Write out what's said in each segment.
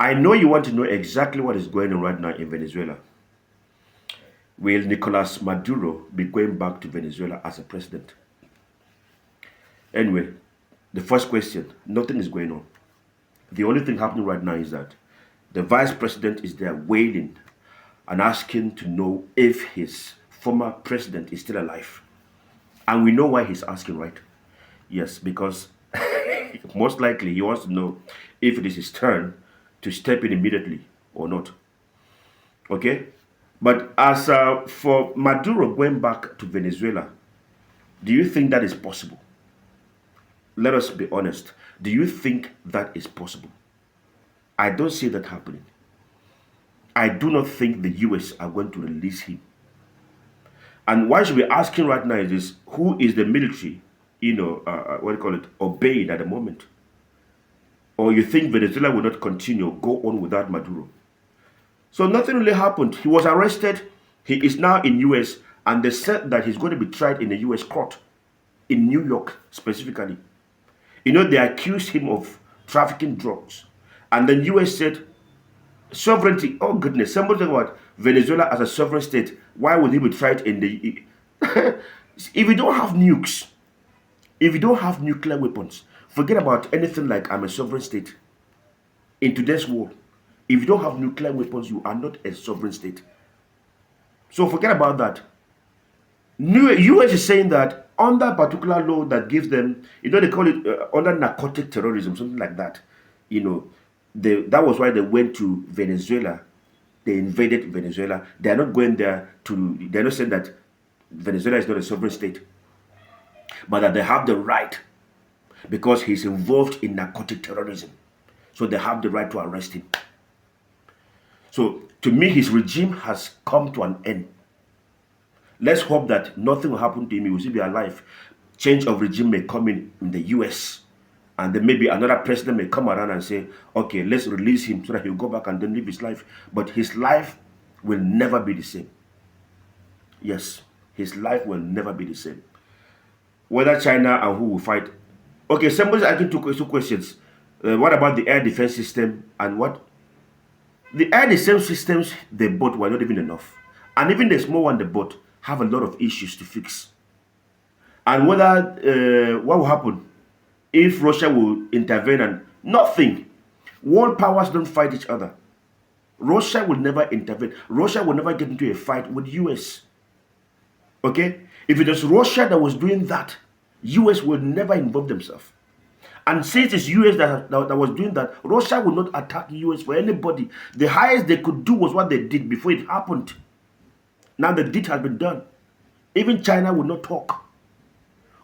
I know you want to know exactly what is going on right now in Venezuela. Will Nicolás Maduro be going back to Venezuela as a president? Anyway, the first question, nothing is going on. The only thing happening right now is that the vice president is there wailing and asking to know if his former president is still alive. And we know why he's asking, right? Yes, because most likely he wants to know if it is his turn to step in immediately or not. Okay? But as for Maduro going back to Venezuela, do you think that is possible? Let us be honest. Do you think that is possible? I don't see that happening. I do not think the US are going to release him. And why should we asking right now is this, who is the military, what do you call it, obeying at the moment? Or you think Venezuela will not continue, go on without Maduro? So nothing really happened. He was arrested. He is now in US, and they said that he's going to be tried in a US court, in New York specifically. They accused him of trafficking drugs. And then US said, sovereignty, oh goodness, somebody talk about Venezuela as a sovereign state. Why would he be tried in the... If you don't have nukes, if you don't have nuclear weapons, forget about anything like I'm a sovereign state. In today's world, if you don't have nuclear weapons, you are not a sovereign state. So forget about that. US is saying that under a particular law that gives them, they call it under narcotic terrorism, something like that. That was why they went to Venezuela. They invaded Venezuela. They are not going there they're not saying that Venezuela is not a sovereign state, but that they have the right because he's involved in narcotic terrorism. So they have the right to arrest him. So to me, his regime has come to an end. Let's hope that nothing will happen to him. He will still be alive. Change of regime may come in the US. And then maybe another president may come around and say, okay, let's release him so that he'll go back and then live his life. But his life will never be the same. Yes, his life will never be the same. Whether China and who will fight. Okay, somebody's asking two questions. What about the air defense system and what? The air defense systems they bought were not even enough. And even the small one they bought have a lot of issues to fix. And whether, what will happen if Russia will intervene and nothing. World powers don't fight each other. Russia will never intervene. Russia will never get into a fight with US. Okay? If it was Russia that was doing that, US will never involve themselves. And since it's US that was doing that, Russia will not attack US for anybody. The highest they could do was what they did before it happened. Now the deed has been done. Even China will not talk.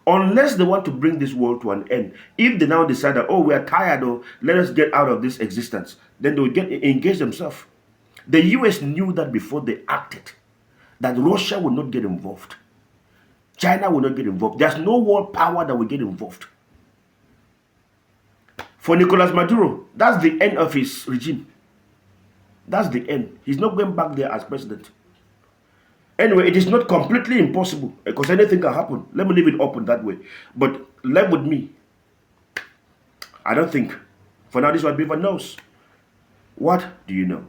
Unless they want to bring this world to an end. If they now decide that, oh, we are tired, or let us get out of this existence, then they will engage themselves. The US knew that before they acted, that Russia will not get involved. China will not get involved. There's no world power that will get involved. For Nicolás Maduro, that's the end of his regime. That's the end. He's not going back there as president. Anyway, it is not completely impossible because anything can happen. Let me leave it open that way. But live with me. I don't think. For now, this is what Beaver knows. What do you know?